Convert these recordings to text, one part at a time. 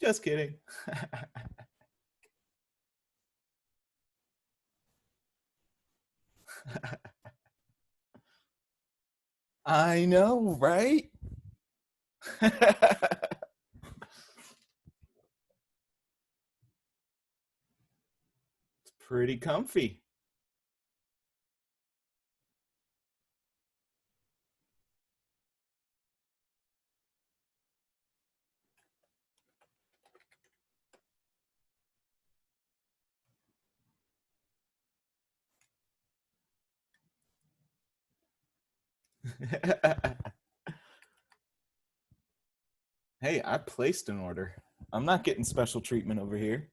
Just kidding. I know, right? It's pretty comfy. Hey, I placed an order. I'm not getting special treatment over here.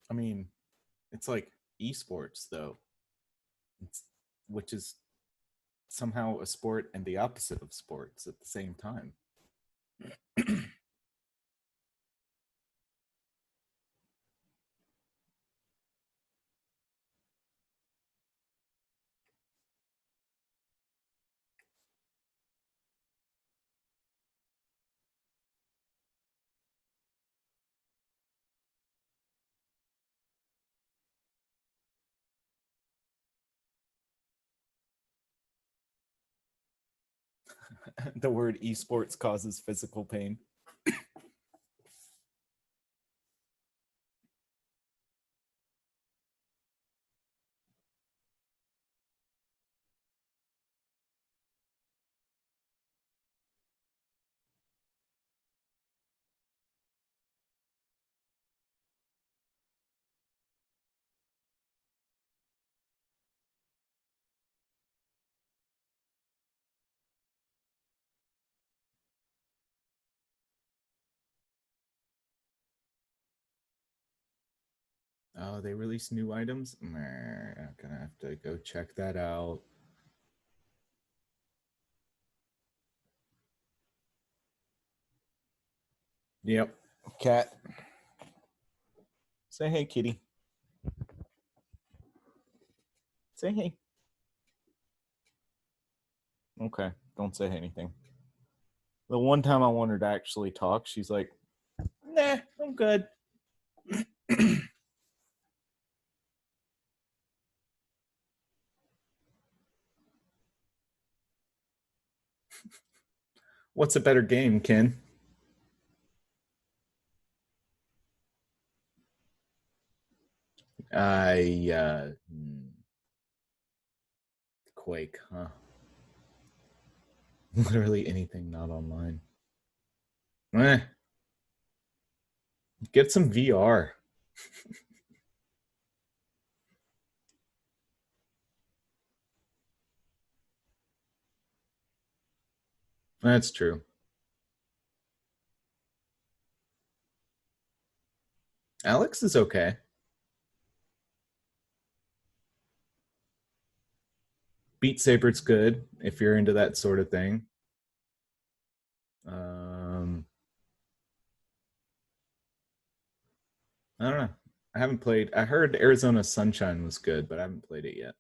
I mean, it's like esports, though, it's, which is somehow a sport and the opposite of sports at the same time. The word esports causes physical pain. Oh, they released new items? I'm gonna have to go check that out. Yep. Cat. Say hey, kitty. Say hey. Okay. Don't say anything. The one time I want her to actually talk, she's like, nah, I'm good. What's a better game, Ken? I Quake, huh? Literally anything not online. Eh, get some VR. That's true. Alex is okay. Beat Saber's good if you're into that sort of thing. Um, I don't know. I haven't played. I heard Arizona Sunshine was good, but I haven't played it yet.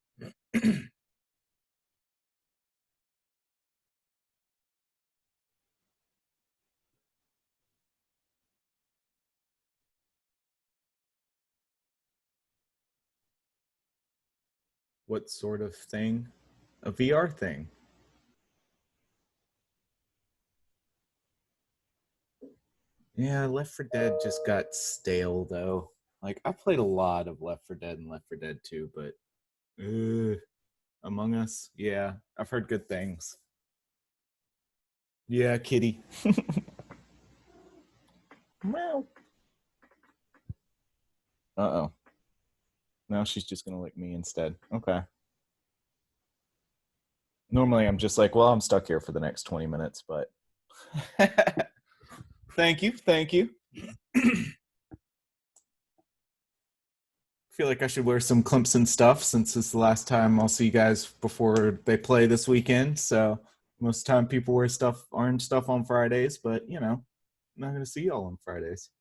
What sort of thing? A VR thing. Yeah, Left 4 Dead just got stale though. Like I played a lot of Left 4 Dead and Left 4 Dead 2, but Among Us, yeah, I've heard good things. Yeah, kitty. Meow. Uh-oh. Now she's just gonna lick me instead. Okay. Normally I'm just like, well, I'm stuck here for the next 20 minutes, but thank you, thank you. feel like I should wear some Clemson stuff since it's the last time I'll see you guys before they play this weekend. So most of the time people wear stuff, orange stuff on Fridays, but I'm not going to see y'all on Fridays.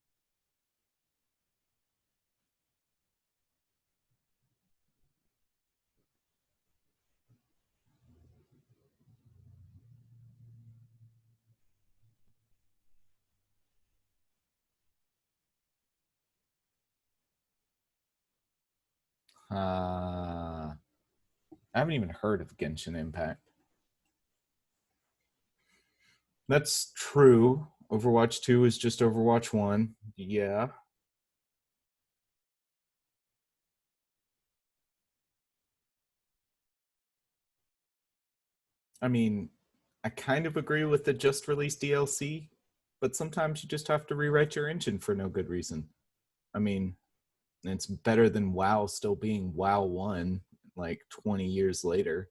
I haven't even heard of Genshin Impact. That's true. Overwatch 2 is just Overwatch 1. Yeah. I mean, I kind of agree with the just released DLC, but sometimes you just have to rewrite your engine for no good reason. I mean, it's better than WoW still being WoW 1 like 20 years later.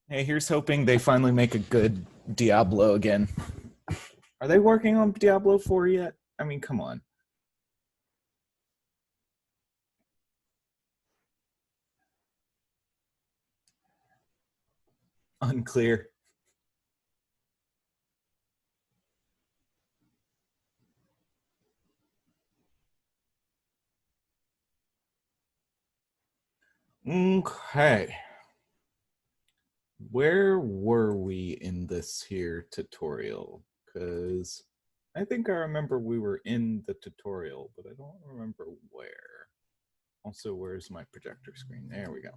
Hey, here's hoping they finally make a good Diablo again. Are they working on Diablo 4 yet? I mean, come on. Unclear. Okay. Where were we in this here tutorial? Because I think I remember we were in the tutorial, but I don't remember where. Also, where's my projector screen? There we go.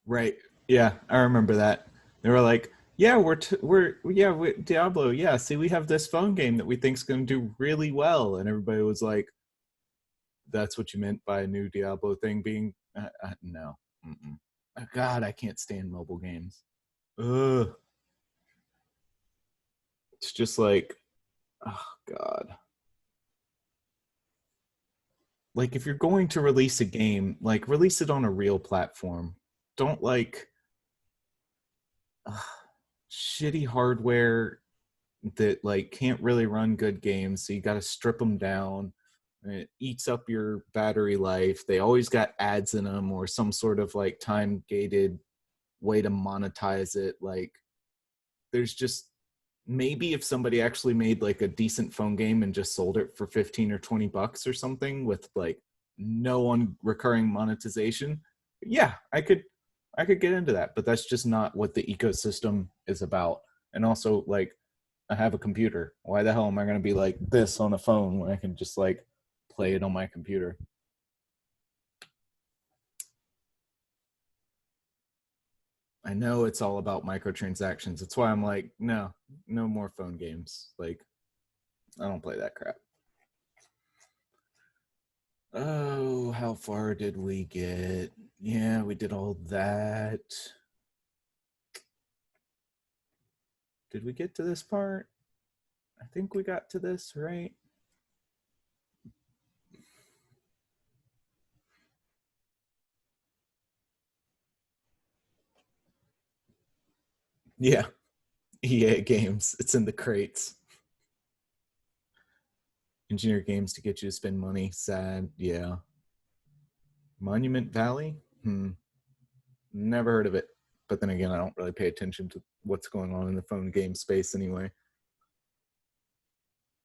Right. Yeah, I remember that. They were like, "Yeah, we're Diablo. Yeah, see, we have this phone game that we think's going to do really well," and everybody was like, "That's what you meant by a new Diablo thing being?" No. Mm-mm. God, I can't stand mobile games. Ugh. It's just like, oh God. Like if you're going to release a game, like release it on a real platform. Don't like ugh, shitty hardware that like can't really run good games, so you got to strip them down. And it eats up your battery life. They always got ads in them or some sort of like time gated way to monetize it. Like there's just maybe if somebody actually made like a decent phone game and just sold it for 15 or 20 bucks or something with like no on recurring monetization, yeah, I could get into that, but that's just not what the ecosystem is about. And also like I have a computer. Why the hell am I going to be like this on a phone when I can just like play it on my computer? I know it's all about microtransactions. That's why I'm like, no, no more phone games. Like, I don't play that crap. Oh, how far did we get? Yeah, we did all that. Did we get to this part? I think we got to this, right? Yeah, EA games. It's in the crates. Engineer games to get you to spend money. Sad. Yeah. Monument Valley? Never heard of it. But then again, I don't really pay attention to what's going on in the phone game space anyway.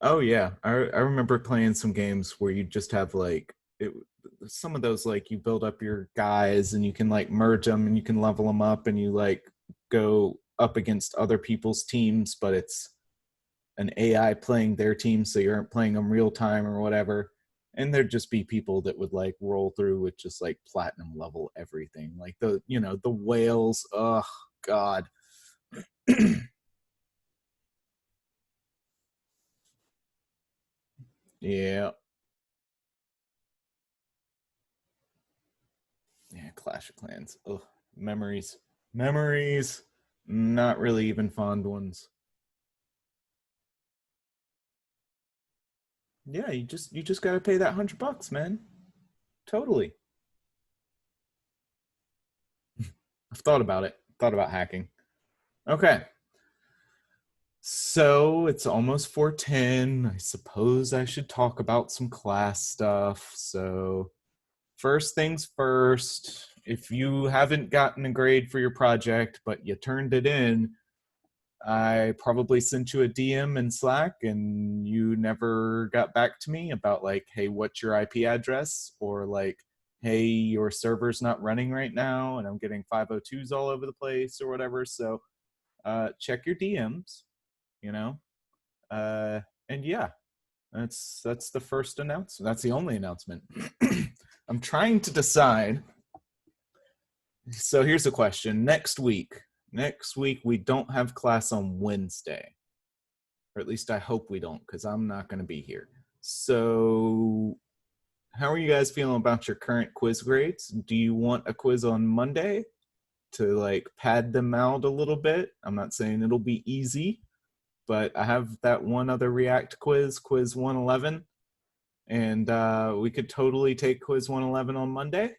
Oh yeah, I remember playing some games where you just have like it, some of those like you build up your guys and you can like merge them and you can level them up and you like go up against other people's teams, but it's an AI playing their team, so you aren't playing them real time or whatever. And there'd just be people that would like roll through with just like platinum level everything, like the whales. Oh God. Yeah, yeah. Clash of Clans. Ugh, memories, memories. Not really even fond ones. Yeah, you just got to pay that $100, man. Totally. I've thought about it. Thought about hacking. Okay. So it's almost 4:10. I suppose I should talk about some class stuff. So first things first, if you haven't gotten a grade for your project, but you turned it in, I probably sent you a DM in Slack and you never got back to me about, like, hey, what's your IP address? Or like, hey, your server's not running right now and I'm getting 502s all over the place or whatever. So check your DMs, you know? Uh, and yeah, that's the first announcement. That's the only announcement. I'm trying to decide. So here's a question. Next week we don't have class on Wednesday, or at least I hope we don't, because I'm not going to be here. So how are you guys feeling about your current quiz grades? Do you want a quiz on Monday to like pad them out a little bit? I'm not saying it'll be easy, but I have that one other React quiz 111, and we could totally take quiz 111 on Monday,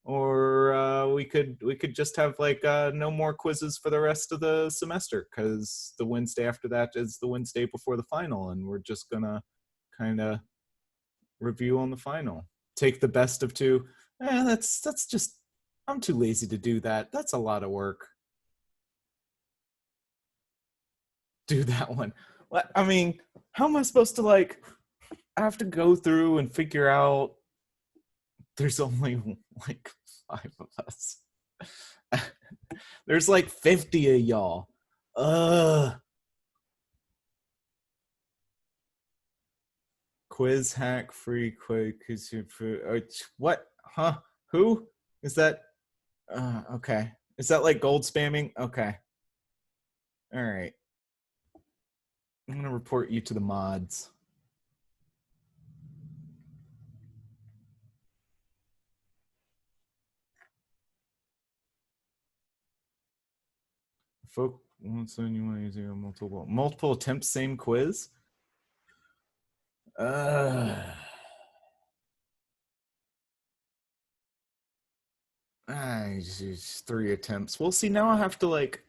or we could just have like no more quizzes for the rest of the semester, because the Wednesday after that is the Wednesday before the final, and we're just gonna kind of review on the final. Take the best of two. That's just, I'm too lazy to do that. That's a lot of work. Do that one. What, I mean, how am I supposed to, like, I have to go through and figure out there's only like five of us. There's like 50 of y'all. Quiz hack free quiz. What? Huh? Who is that? Okay. Is that like gold spamming? Okay. All right. I'm gonna report you to the mods. Folk, once then you want to use multiple attempts, same quiz. Uh, just 3 attempts. Well, see, now I have to like.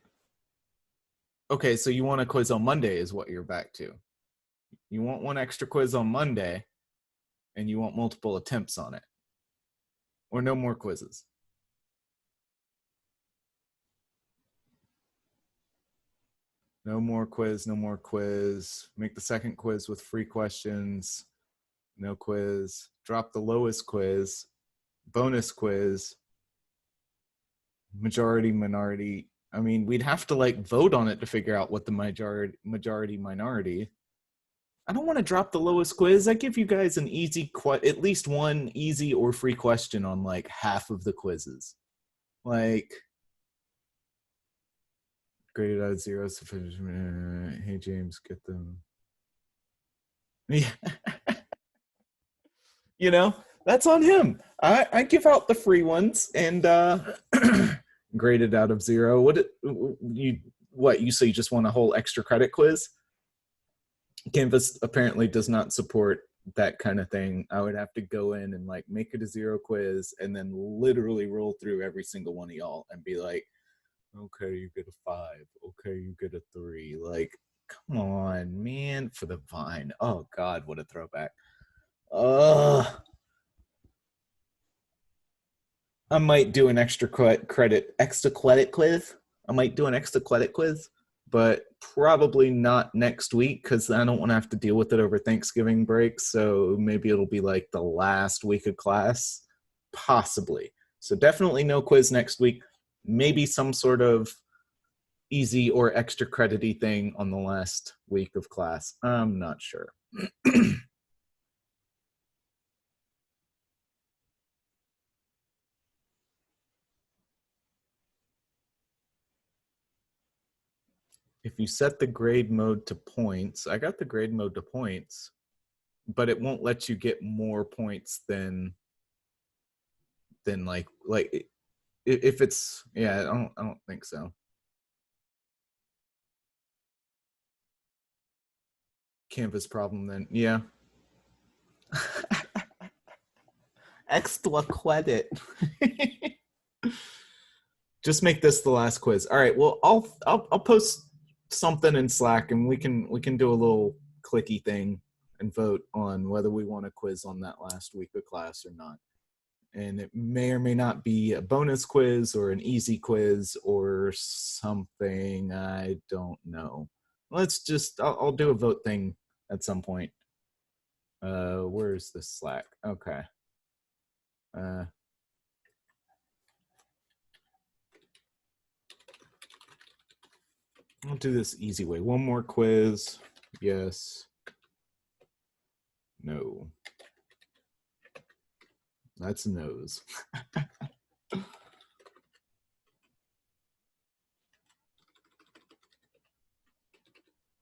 Okay, so you want a quiz on Monday, is what you're back to. You want one extra quiz on Monday, and you want multiple attempts on it, or no more quizzes. No more quiz, no more quiz. Make the second quiz with free questions. No quiz. Drop the lowest quiz. Bonus quiz. Majority, minority. I mean, we'd have to like vote on it to figure out what the majority, minority. I don't want to drop the lowest quiz. I give you guys an easy, at least one easy or free question on like half of the quizzes. Like, graded out of zero. Hey, James, get them. Yeah. You know, that's on him. I give out the free ones and graded out of zero. You say you just want a whole extra credit quiz? Canvas apparently does not support that kind of thing. I would have to go in and like make it a zero quiz and then literally roll through every single one of y'all and be like, okay, you get a 5. Okay, you get a 3. Like, come on, man, for the Vine. Oh God, what a throwback. Ugh. I might do an extra credit quiz. I might do an extra credit quiz, but probably not next week because I don't want to have to deal with it over Thanksgiving break. So maybe it'll be like the last week of class, possibly. So definitely no quiz next week. Maybe some sort of easy or extra credity thing on the last week of class. I'm not sure. If you set the grade mode to points, I got the grade mode to points, but it won't let you get more points than like if it's, yeah, I don't think so. Canvas problem then, yeah. Extra credit. Just make this the last quiz. All right. Well, I'll post something in Slack, and we can do a little clicky thing and vote on whether we want a quiz on that last week of class or not. And it may or may not be a bonus quiz or an easy quiz or something. I don't know. I'll do a vote thing at some point. Where's the Slack? Okay. I'll do this easy way. One more quiz. Yes. No. That's no's.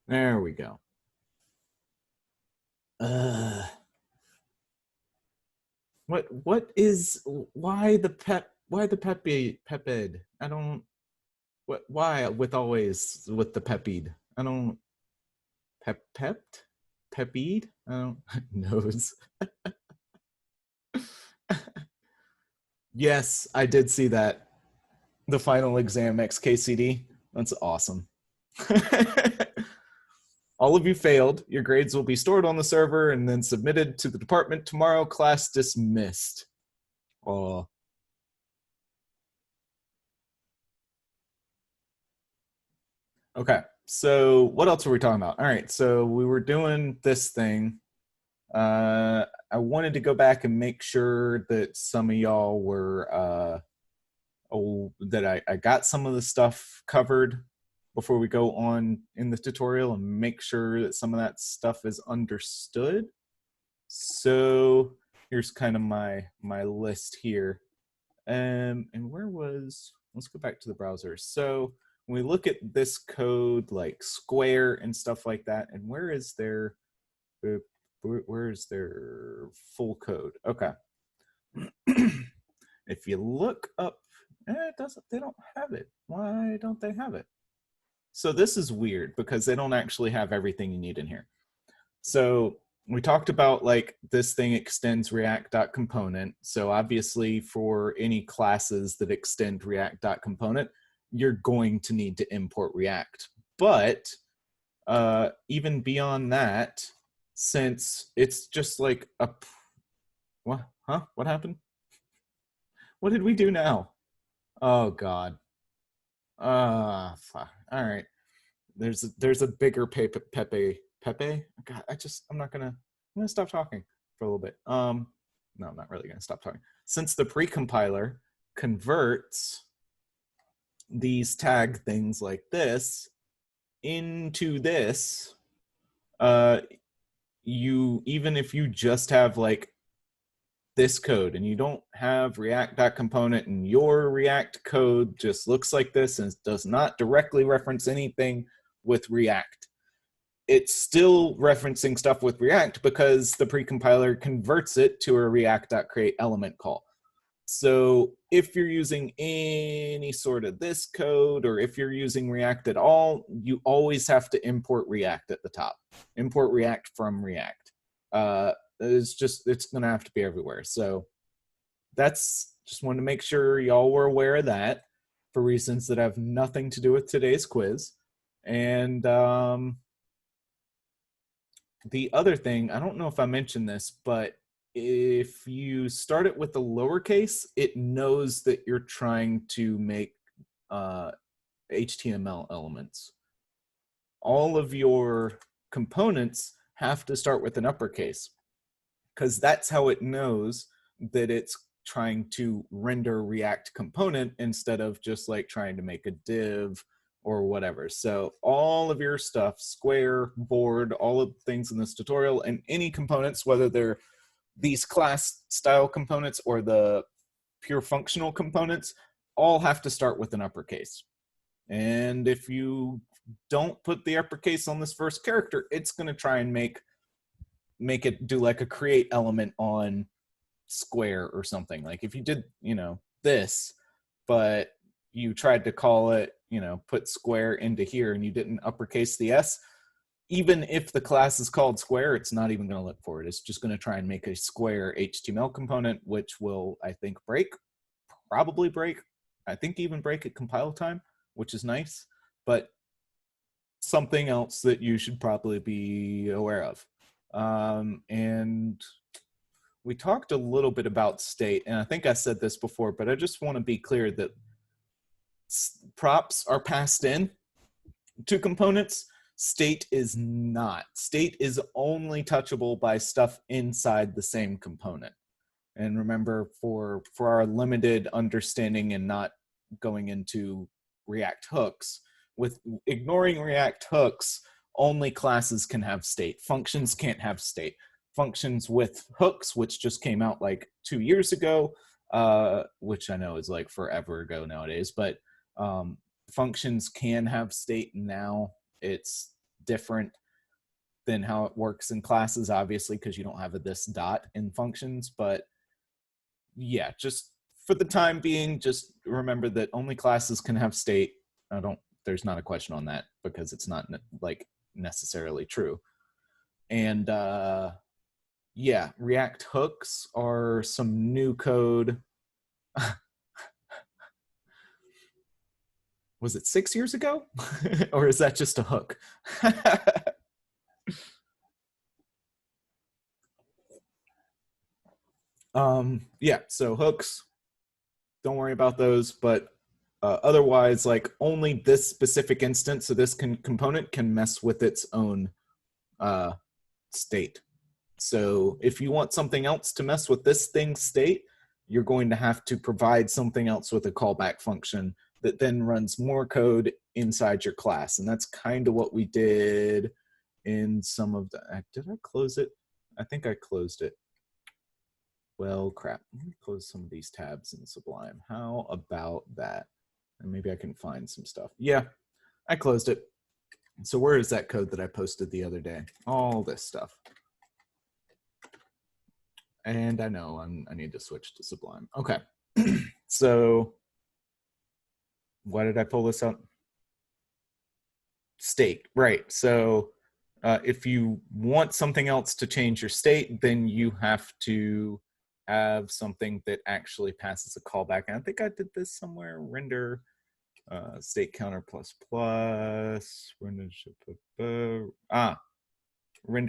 There we go. Why the pepid? I don't, why with always with the pepid? I don't, pepid? I don't, nose. Yes, I did see that. The final exam XKCD. That's awesome. All of you failed. Your grades will be stored on the server and then submitted to the department tomorrow. Class dismissed. Oh. Okay, so what else are we talking about? All right, so we were doing this thing. I wanted to go back and make sure that some of y'all were, that I got some of the stuff covered before we go on in the tutorial, and make sure that some of that stuff is understood. So here's kind of my list here. And where was, let's go back to the browser. So when we look at this code, like square and stuff like that, and where is their full code? Okay. If you look up, it doesn't, they don't have it. Why don't they have it? So this is weird because they don't actually have everything you need in here. So we talked about like this thing extends react.component. So obviously for any classes that extend react.component, you're going to need to import React. But even beyond that, since it's just like a, what, huh? What happened? What did we do now? Oh God. Fuck. All right. There's a bigger Pepe. God, I'm gonna stop talking for a little bit. No, I'm not really gonna stop talking. Since the precompiler converts these tag things like this into this, even if you just have like this code and you don't have react.component and your React code just looks like this and does not directly reference anything with React, it's still referencing stuff with React because the precompiler converts it to a react.create element call. So if you're using any sort of this code, or if you're using React at all, you always have to import React at the top. Import React from React. It's gonna have to be everywhere. So that's, just wanted to make sure y'all were aware of that for reasons that have nothing to do with today's quiz. And the other thing, I don't know if I mentioned this, but if you start it with a lowercase, it knows that you're trying to make HTML elements. All of your components have to start with an uppercase, because that's how it knows that it's trying to render React component instead of just like trying to make a div or whatever. So all of your stuff, square, board, all of the things in this tutorial, and any components, whether they're these class style components or the pure functional components, all have to start with an uppercase. And if you don't put the uppercase on this first character, it's going to try and make it do like a create element on square or something. Like if you did, this, but you tried to call it, put square into here and you didn't uppercase the S, even if the class is called square, it's not even going to look for it. It's just going to try and make a square HTML component, which will, I think, probably break, I think even break at compile time, which is nice, but something else that you should probably be aware of. And we talked a little bit about state, and I think I said this before, but I just want to be clear that props are passed in to components. State is not. State is only touchable by stuff inside the same component. And remember, for our limited understanding and not going into React hooks, with ignoring React hooks, only classes can have state. Functions can't have state. Functions with hooks, which just came out like 2 years ago, which I know is like forever ago nowadays, but functions can have state now. It's different than how it works in classes, obviously, because you don't have this dot in functions. But yeah, just for the time being, just remember that only classes can have state. There's not a question on that because it's not like necessarily true. And yeah, React hooks are some new code. Was it 6 years ago? Or is that just a hook? Yeah, so hooks, don't worry about those, but otherwise, like only this specific instance of this component can mess with its own state. So if you want something else to mess with this thing's state, you're going to have to provide something else with a callback function that then runs more code inside your class. And that's kind of what we did in some of the, did I close it? I think I closed it. Well, crap, let me close some of these tabs in Sublime. How about that? And maybe I can find some stuff. Yeah, I closed it. So where is that code that I posted the other day? All this stuff. And I know I need to switch to Sublime. Okay, so why did I pull this up? State, right. So if you want something else to change your state, then you have to have something that actually passes a callback. And I think I did this somewhere, render state counter plus plus, render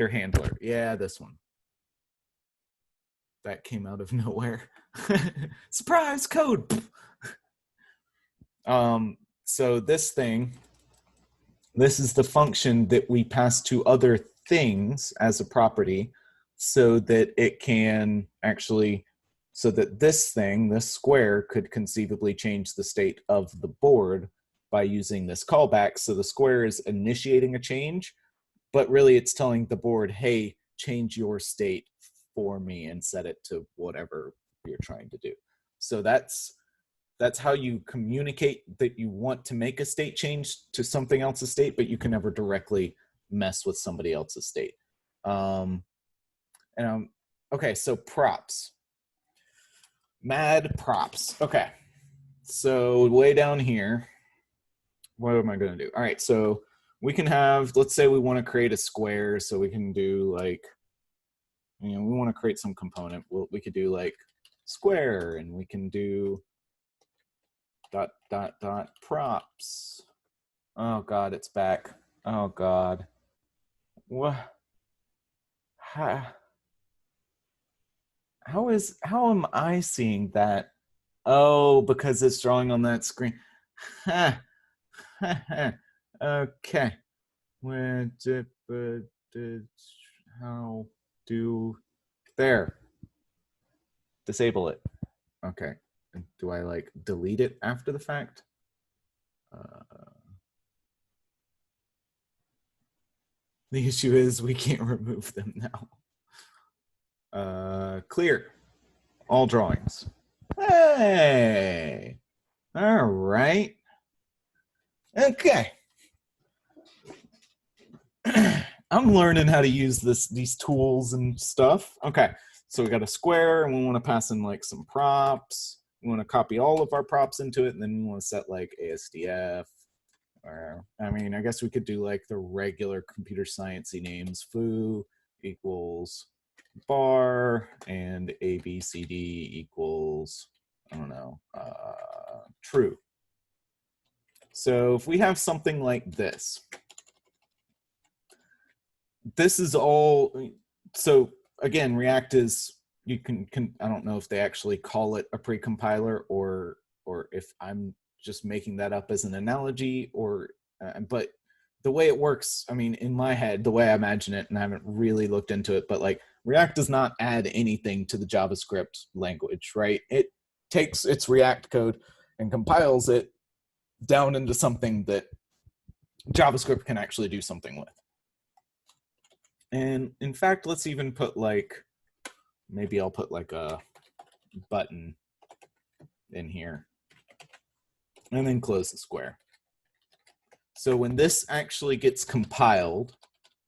handler. Yeah, this one. That came out of nowhere. Surprise code. So this is the function that we pass to other things as a property so that it can actually, so that this square could conceivably change the state of the board by using this callback. So the square is initiating a change, but really it's telling the board, hey, change your state for me and set it to whatever you're trying to do. So that's how you communicate that you want to make a state change to something else's state, but you can never directly mess with somebody else's state. Okay, so props. Mad props. Okay, so way down here, what am I going to do? All right, so we can have, let's say we want to create a square, so we can do like, we want to create some component. We could do like square, and we can do ... props. Oh God, it's back. Oh God. What? How am I seeing that? Oh, because it's drawing on that screen. Okay. How do there? Disable it. Okay. Do I like delete it after the fact? The issue is we can't remove them now. Clear all drawings. Hey, all right. Okay. I'm learning how to use these tools and stuff. Okay, so we got a square and we want to pass in like some props. We want to copy all of our props into it, and then we want to set like ASDF Or, I mean, I guess we could do like the regular computer sciencey names. Foo equals bar, and ABCD equals, I don't know, true. So if we have something like this is all, so again, React is, you can I don't know if they actually call it a precompiler or if I'm just making that up as an analogy, or but the way it works, I mean, in my head, the way I imagine it, and I haven't really looked into it, but like React does not add anything to the JavaScript language, right? It takes its React code and compiles it down into something that JavaScript can actually do something with. And in fact, let's even put like, maybe I'll put like a button in here and then close the square. So when this actually gets compiled,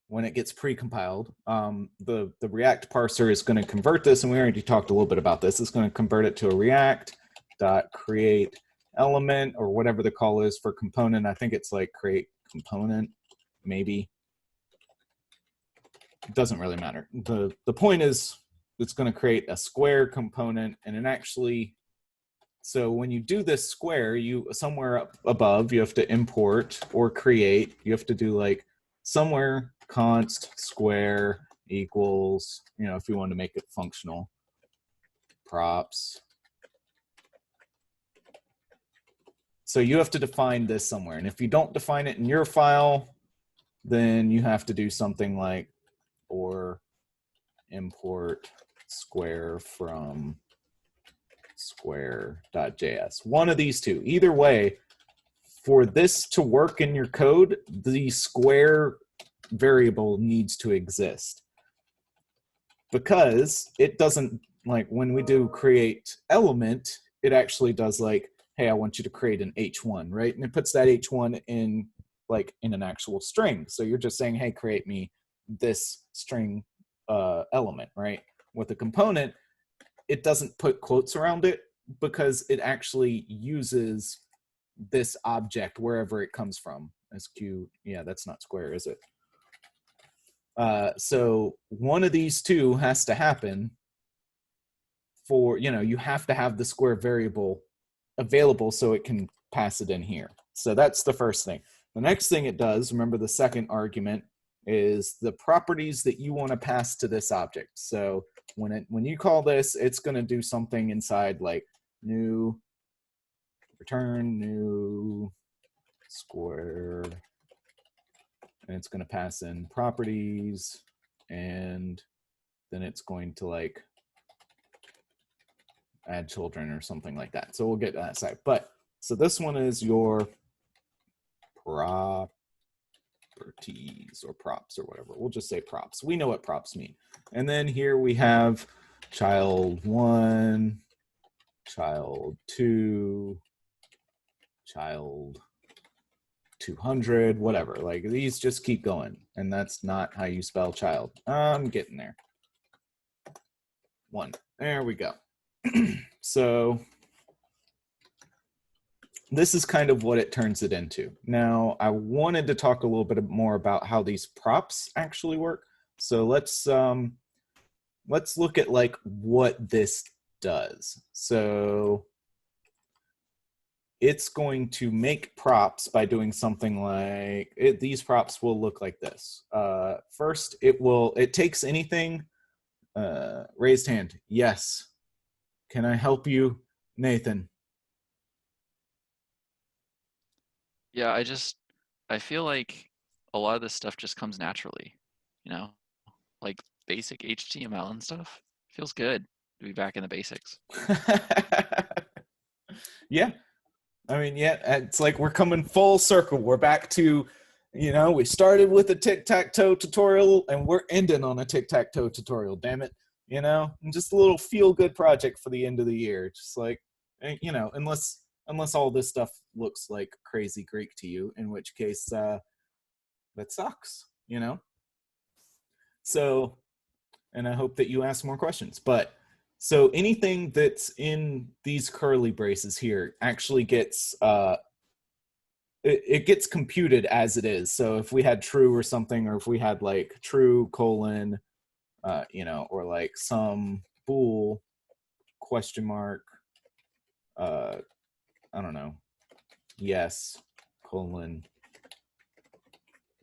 when it gets pre-compiled, the React parser is going to convert this, and we already talked a little bit about this. It's going to convert it to a React.create element, or whatever the call is for component. I think it's like create component, maybe. It doesn't really matter. The point is, it's going to create a square component, and it actually, so when you do this square, you somewhere up above, you have to import or create, you have to do like somewhere const square equals, you know, if you want to make it functional, props. So you have to define this somewhere. And if you don't define it in your file, then you have to do something like, or import square from square.js. One of these two. Either way, for this to work in your code, the square variable needs to exist. Because it doesn't, like when we do create element, it actually does like, hey, I want you to create an H1, right? And it puts that H1 in like in an actual string. So you're just saying, hey, create me this string element, right? With a component, it doesn't put quotes around it because it actually uses this object wherever it comes from. SQ, yeah, that's not square, is it? So one of these two has to happen for, you know, you have to have the square variable available so it can pass it in here. So that's the first thing. The next thing it does, remember the second argument, is the properties that you want to pass to this object. So when you call this, it's going to do something inside like new, return new square, and it's going to pass in properties, and then it's going to like add children or something like that. So we'll get to that side. But so this one is your properties or props or whatever. We'll just say props. We know what props mean. And then here we have child 1, child 2, child 200, whatever. Like these just keep going. And that's not how you spell child. I'm getting there. 1. There we go. So this is kind of what it turns it into. Now, I wanted to talk a little bit more about how these props actually work. So let's look at like what this does. So it's going to make props by doing something like these props will look like this. First, it takes anything. Raised hand. Yes. Can I help you, Nathan? Yeah, I feel like a lot of this stuff just comes naturally, you know, like basic HTML and stuff. Feels good to be back in the basics. Yeah. I mean, yeah, it's like we're coming full circle. We're back to, you know, we started with a tic-tac-toe tutorial and we're ending on a tic-tac-toe tutorial, damn it. You know, and just a little feel-good project for the end of the year. Just like, you know, unless all this stuff looks like crazy Greek to you, in which case that sucks, you know? So, and I hope that you ask more questions. But so anything that's in these curly braces here actually gets it gets computed as it is. So if we had true or something, or if we had like true colon, or like some bool question mark, I don't know, yes, colon,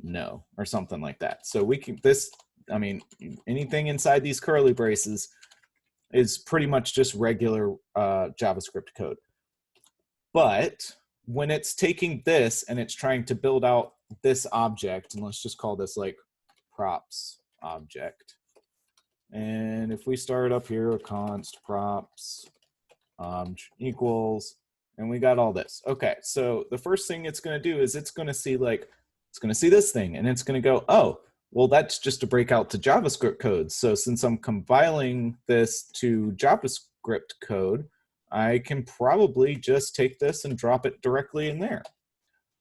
no, or something like that. So we can, anything inside these curly braces is pretty much just regular JavaScript code. But when it's taking this and it's trying to build out this object, and let's just call this like props object. And if we start up here, const props equals, and we got all this. Okay, so the first thing it's going to do is it's going to see this thing, and it's going to go, oh, well, that's just a breakout to JavaScript code. So since I'm compiling this to JavaScript code, I can probably just take this and drop it directly in there.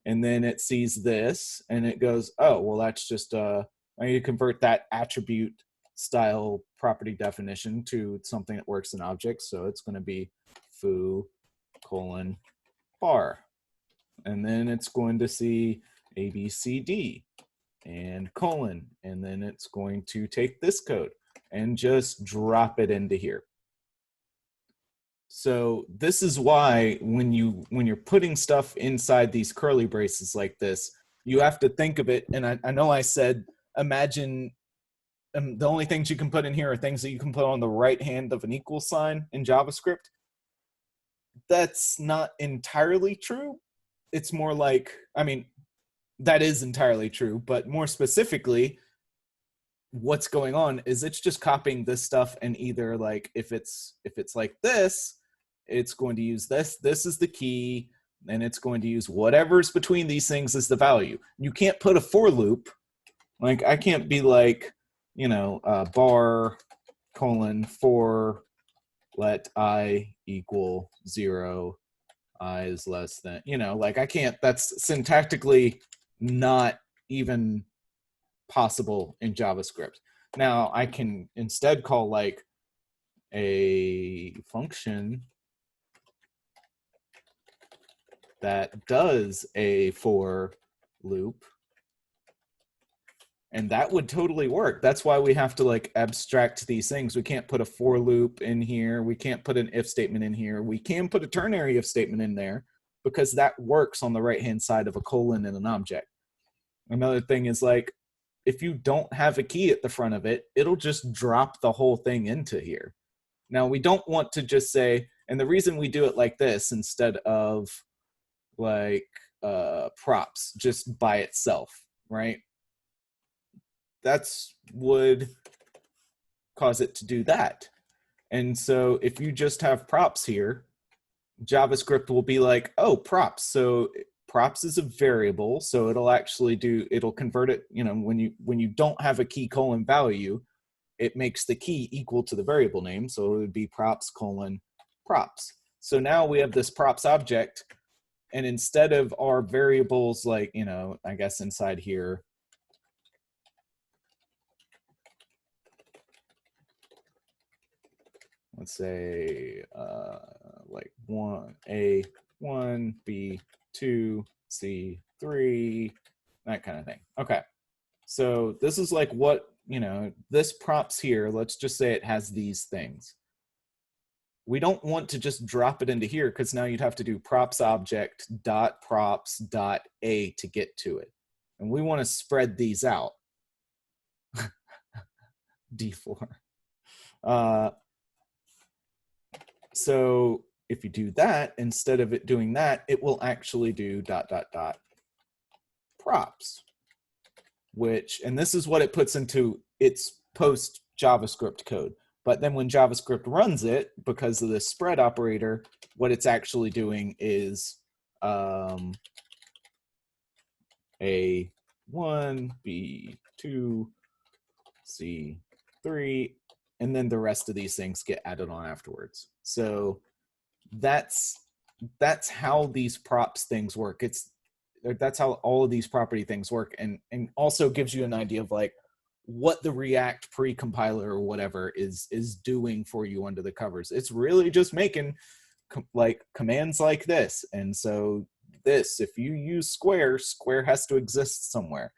And then it sees this, and it goes, oh, well, that's just, I need to convert that attribute style property definition to something that works in objects. So it's going to be foo colon bar. And then it's going to see ABCD and colon. And then it's going to take this code and just drop it into here. So this is why when you're putting stuff inside these curly braces like this, you have to think of it. And I know I said, imagine the only things you can put in here are things that you can put on the right hand of an equal sign in JavaScript. That's not entirely true. It's more like, that is entirely true, but more specifically, what's going on is it's just copying this stuff, and either like if it's like this, it's going to use this is the key, and it's going to use whatever's between these things as the value. You can't put a for loop. Like I can't be like, bar colon for let I equal 0, I is less than, like I can't, that's syntactically not even possible in JavaScript. Now I can instead call like a function that does a for loop, and that would totally work. That's why we have to like abstract these things. We can't put a for loop in here. We can't put an if statement in here. We can put a ternary if statement in there because that works on the right-hand side of a colon in an object. Another thing is like, if you don't have a key at the front of it, it'll just drop the whole thing into here. Now we don't want to just say, and the reason we do it like this instead of like props just by itself, right? That's would cause it to do that. And so if you just have props here, JavaScript will be like, oh, props. So props is a variable, so it'll convert it, when you don't have a key colon value, it makes the key equal to the variable name. So it would be props colon props. So now we have this props object, and instead of our variables, like, I guess inside here, let's say like 1A, 1B, 2, C, 3, that kind of thing. Okay, so this is like what, this props here, let's just say it has these things. We don't want to just drop it into here because now you'd have to do props object dot props dot a to get to it. And we want to spread these out. D4. So if you do that, instead of it doing that, it will actually do dot dot dot props, and this is what it puts into its post JavaScript code. But then when JavaScript runs it, because of the spread operator, what it's actually doing is A1, B2, C3, and then the rest of these things get added on afterwards. So that's how these props things work. That's how all of these property things work, and also gives you an idea of like what the React pre-compiler or whatever is doing for you under the covers. It's really just making like commands like this. And so this. If you use square, square has to exist somewhere.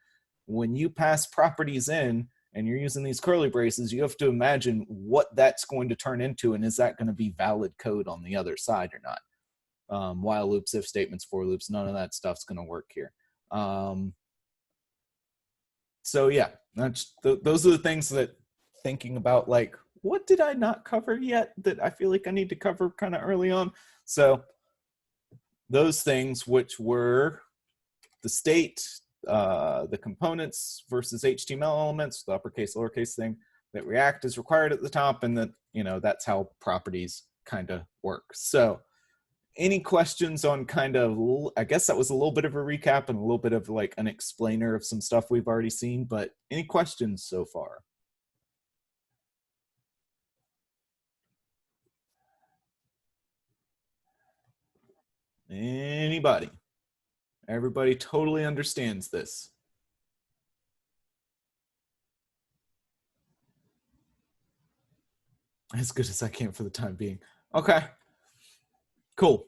When you pass properties in and you're using these curly braces, you have to imagine what that's going to turn into, and is that going to be valid code on the other side or not. While loops, if statements, for loops, none of that stuff's going to work here. So yeah, those are the things that thinking about, like, what did I not cover yet that I feel like I need to cover kind of early on? So those things, which were the state, the components versus HTML elements, the uppercase, lowercase thing, that React is required at the top, and that, that's how properties kind of work. So any questions on kind of, I guess that was a little bit of a recap and a little bit of like an explainer of some stuff we've already seen, but any questions so far? Anybody? Everybody totally understands this. As good as I can for the time being. Okay, cool.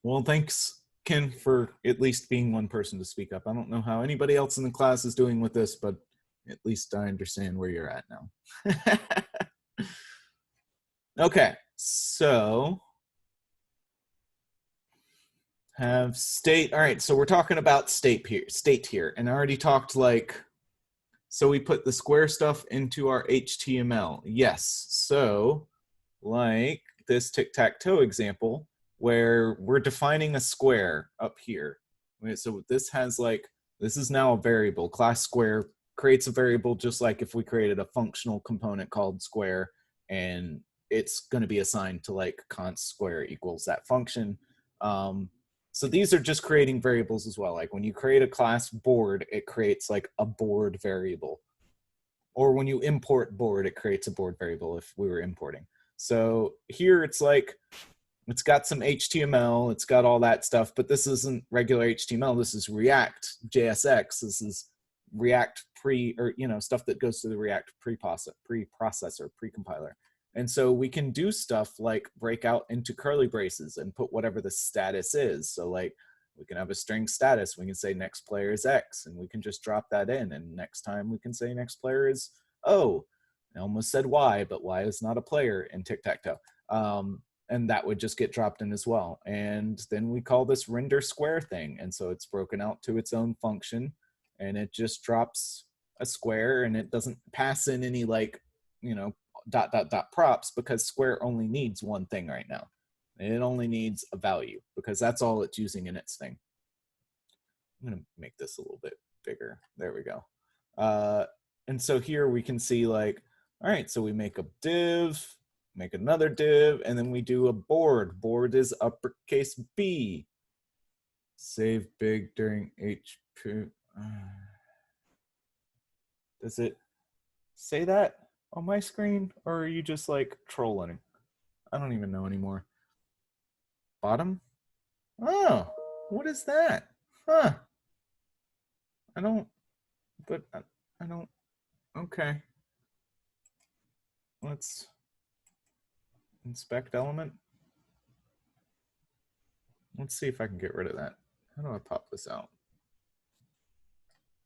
Well, thanks, Ken, for at least being one person to speak up. I don't know how anybody else in the class is doing with this, but at least I understand where you're at now. Okay, so have state. All right, so we're talking about state here, and I already talked, like, so we put the square stuff into our HTML. Yes, so like this tic-tac-toe example where we're defining a square up here. So this has, like, this is now a variable. Class square creates a variable just like if we created a functional component called square, and it's going to be assigned to like const square equals that function. So these are just creating variables as well. Like when you create a class board, it creates like a board variable. Or when you import board, it creates a board variable if we were importing. So here it's like, it's got some HTML, it's got all that stuff, but this isn't regular HTML. This is React JSX. This is React stuff that goes to the React preprocessor, precompiler. And so we can do stuff like break out into curly braces and put whatever the status is. So like we can have a string status. We can say next player is X, and we can just drop that in. And next time we can say next player is O. I almost said Y, but Y is not a player in tic-tac-toe. And that would just get dropped in as well. And then we call this render square thing. And so it's broken out to its own function, and it just drops a square, and it doesn't pass in any like, dot props, because square only needs one thing right now. It only needs a value because that's all it's using in its thing. I'm going to make this a little bit bigger. There we go. And so here we can see, like, all right, so we make a div, make another div, and then we do a board. Board is uppercase B. Save big during HP. Does it say that on my screen, or are you just like trolling? I don't even know anymore. Bottom? Oh, what is that? Huh. I don't, okay. Let's inspect element. Let's see if I can get rid of that. How do I pop this out?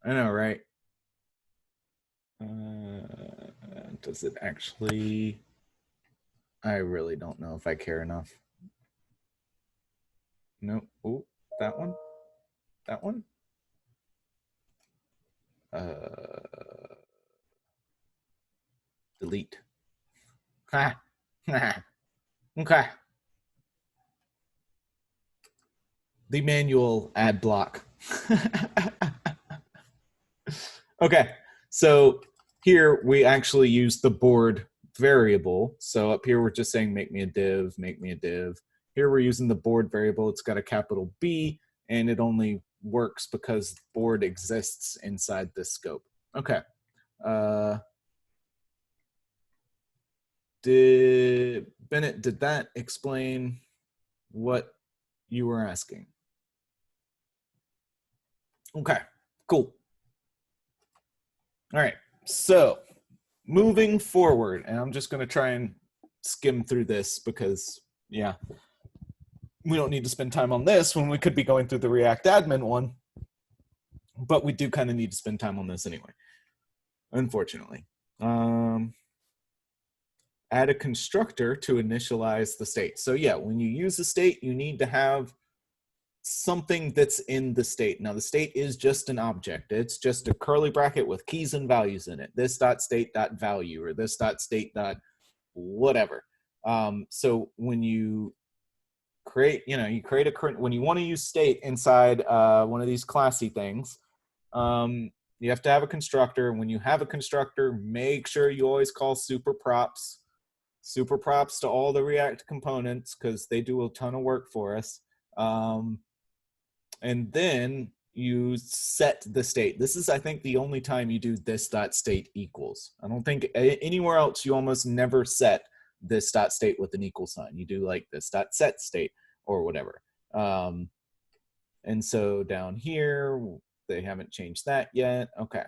I know, right? Does it actually? I really don't know if I care enough. No. Oh, that one? That one? Delete. Ha. Okay. The manual ad block. Okay, so here we actually use the board variable. So up here we're just saying make me a div, make me a div. Here we're using the board variable. It's got a capital B, and it only works because board exists inside this scope. Okay. Bennett, did that explain what you were asking? Okay, cool. All right, so moving forward, and I'm just going to try and skim through this because, yeah. We don't need to spend time on this when we could be going through the React admin one, but we do kind of need to spend time on this anyway, unfortunately. Add a constructor to initialize the state. So yeah, when you use a state, you need to have something that's in the state. Now the state is just an object. It's just a curly bracket with keys and values in it. This dot state dot value, or this dot state dot whatever. So when you create, you create a current, when you want to use state inside one of these classy things, you have to have a constructor. When you have a constructor, make sure you always call super props to all the React components, because they do a ton of work for us. And then you set the state. This is, I think, the only time you do this dot state equals. I don't think anywhere else you almost never set this dot state with an equal sign. You do like this dot set state or whatever. And so down here, they haven't changed that yet. Okay.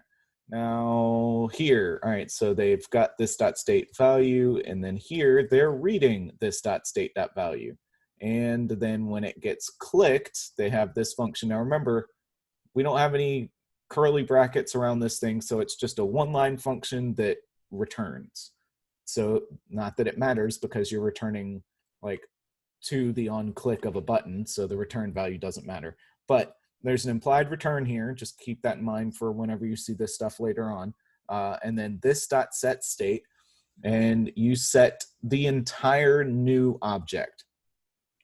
Now here, all right, so they've got this dot state value, and then here they're reading this dot state dot value. And then when it gets clicked, they have this function. Now remember, we don't have any curly brackets around this thing, so it's just a one-line function that returns. So not that it matters, because you're returning like to the on click of a button, so the return value doesn't matter. But there's an implied return here. Just keep that in mind for whenever you see this stuff later on. And then this dot set state, and you set the entire new object.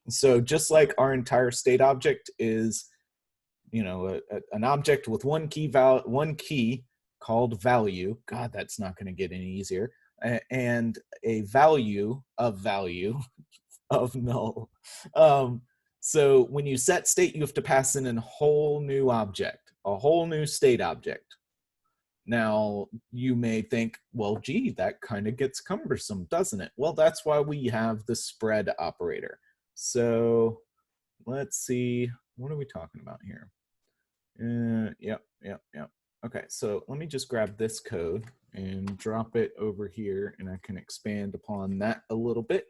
So just like our entire state object is, an object with one key called value. God, that's not going to get any easier. And a value of null. So when you set state, you have to pass in a whole new object, a whole new state object. Now, you may think, well, gee, that kind of gets cumbersome, doesn't it? Well, that's why we have the spread operator. So let's see, what are we talking about here? Yep. Okay, so let me just grab this code and drop it over here, and I can expand upon that a little bit.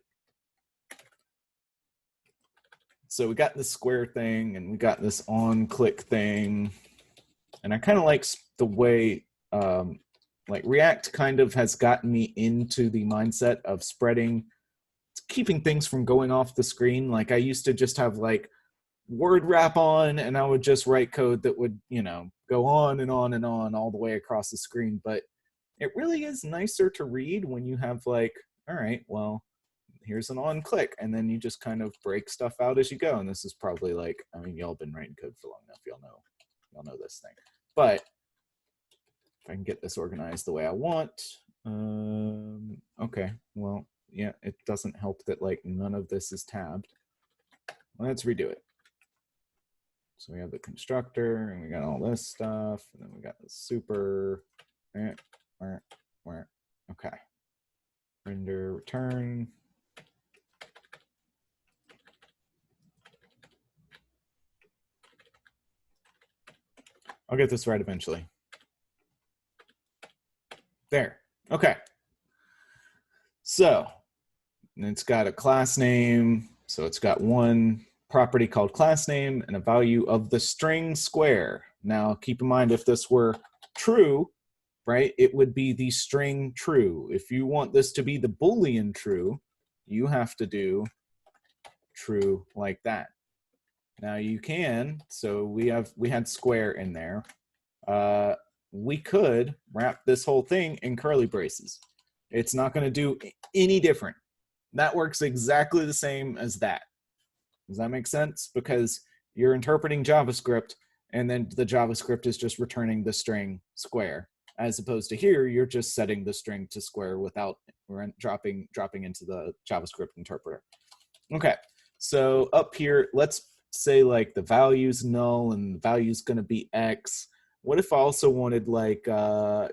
So we got this square thing, and we got this on click thing, and I kind of like the way like React kind of has gotten me into the mindset of spreading, keeping things from going off the screen. Like I used to just have like word wrap on, and I would just write code that would, go on and on and on all the way across the screen. But it really is nicer to read when you have like, all right, well, here's an on click, and then you just kind of break stuff out as you go. And this is probably like, I mean, y'all been writing code for long enough, y'all know this thing. But if I can get this organized the way I want, okay, well, yeah, it doesn't help that like none of this is tabbed. Let's redo it. So we have the constructor, and we got all this stuff, and then we got the super, okay. Render return. I'll get this right eventually. There, okay. So it's got a class name. So it's got one property called class name and a value of the string square. Now keep in mind, if this were true, right, it would be the string true. If you want this to be the Boolean true, you have to do true like that. Now you can, so we had square in there. We could wrap this whole thing in curly braces. It's not going to do any different. That works exactly the same as that. Does that make sense? Because you're interpreting JavaScript, and then the JavaScript is just returning the string square, as opposed to here, you're just setting the string to square without dropping into the JavaScript interpreter. Okay, so up here, let's say like the value's null and the value's going to be X. What if I also wanted like, I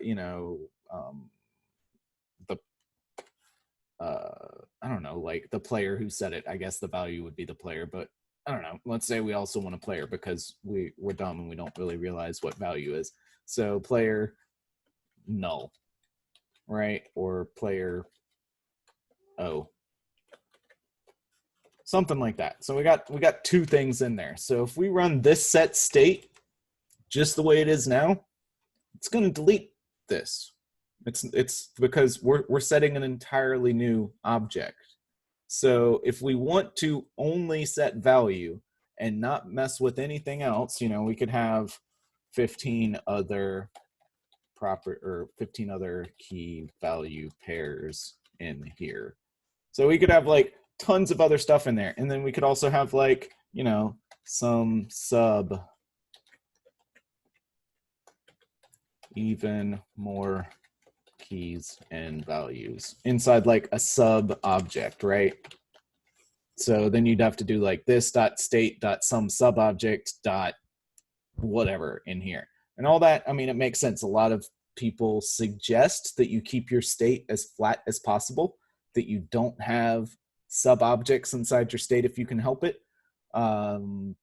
don't know, like the player who set it. I guess the value would be the player, but I don't know. Let's say we also want a player, because we're dumb and we don't really realize what value is. So player null, right? Or player O. something like that. So we got two things in there. So if we run this set state just the way it is now, it's going to delete this. It's because we're setting an entirely new object. So if we want to only set value and not mess with anything else, you know, we could have 15 other 15 other key value pairs in here. So we could have like tons of other stuff in there. And then we could also have like, you know, some sub even more keys and values inside like a sub object, right? So then you'd have to do like this dot state dot some sub object dot whatever in here. And all that, I mean, it makes sense. A lot of people suggest that you keep your state as flat as possible, that you don't have sub objects inside your state if you can help it. And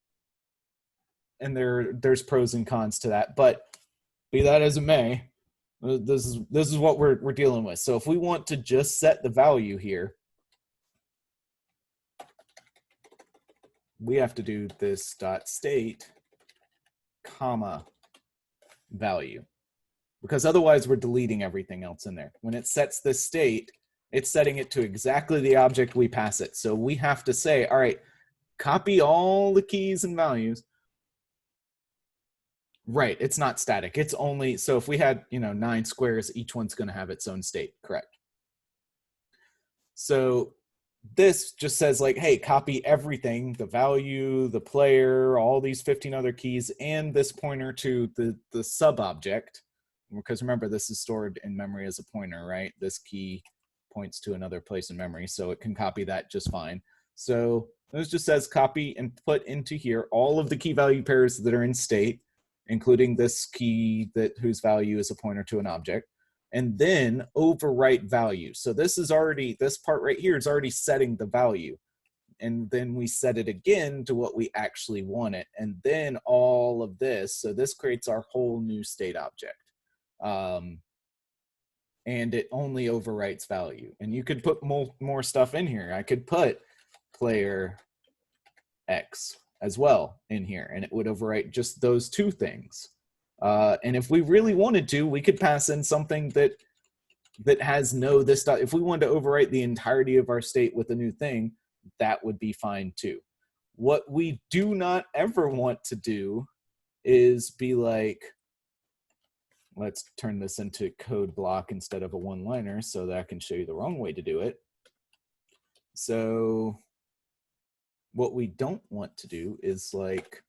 there's pros and cons to that, but be that as it may, this is what we're dealing with. So if we want to just set the value here, we have to do this dot state comma value, because otherwise we're deleting everything else in there. When it sets this state, it's setting it to exactly the object we pass it. So we have to say, all right, copy all the keys and values. Right, it's not static. It's only, so if we had, you know, 9 squares, each one's going to have its own state, correct? So this just says like, hey, copy everything, the value, the player, all these 15 other keys, and this pointer to the sub object, because remember, this is stored in memory as a pointer, right? This key points to another place in memory, so it can copy that just fine. So this just says copy and put into here all of the key value pairs that are in state, including this key whose value is a pointer to an object, and then overwrite value. So this is already, this part right here is already setting the value. And then we set it again to what we actually want it. And then all of this, so this creates our whole new state object. And it only overwrites value. And you could put more stuff in here. I could put player X as well in here, and it would overwrite just those two things. And if we really wanted to, we could pass in something that has no this stuff. If we wanted to overwrite the entirety of our state with a new thing, that would be fine too. What we do not ever want to do is be like, let's turn this into code block instead of a one-liner so that I can show you the wrong way to do it. So what we don't want to do is like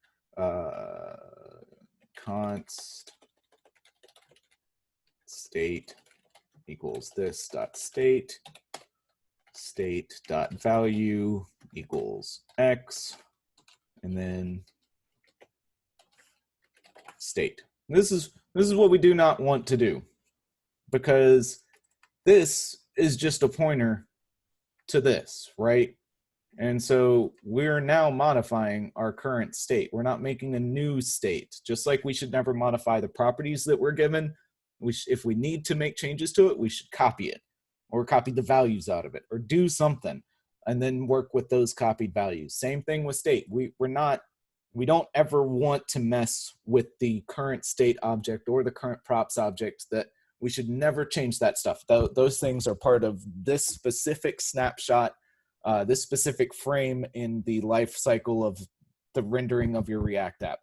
const state equals this dot state dot value equals X, and then state. This is what we do not want to do, because this is just a pointer to this, right? And so we're now modifying our current state. We're not making a new state. Just like we should never modify the properties that we're given, if we need to make changes to it, we should copy it, or copy the values out of it, or do something, and then work with those copied values. Same thing with state. We don't ever want to mess with the current state object or the current props object. That we should never change that stuff. Those things are part of this specific snapshot, this specific frame in the life cycle of the rendering of your React app.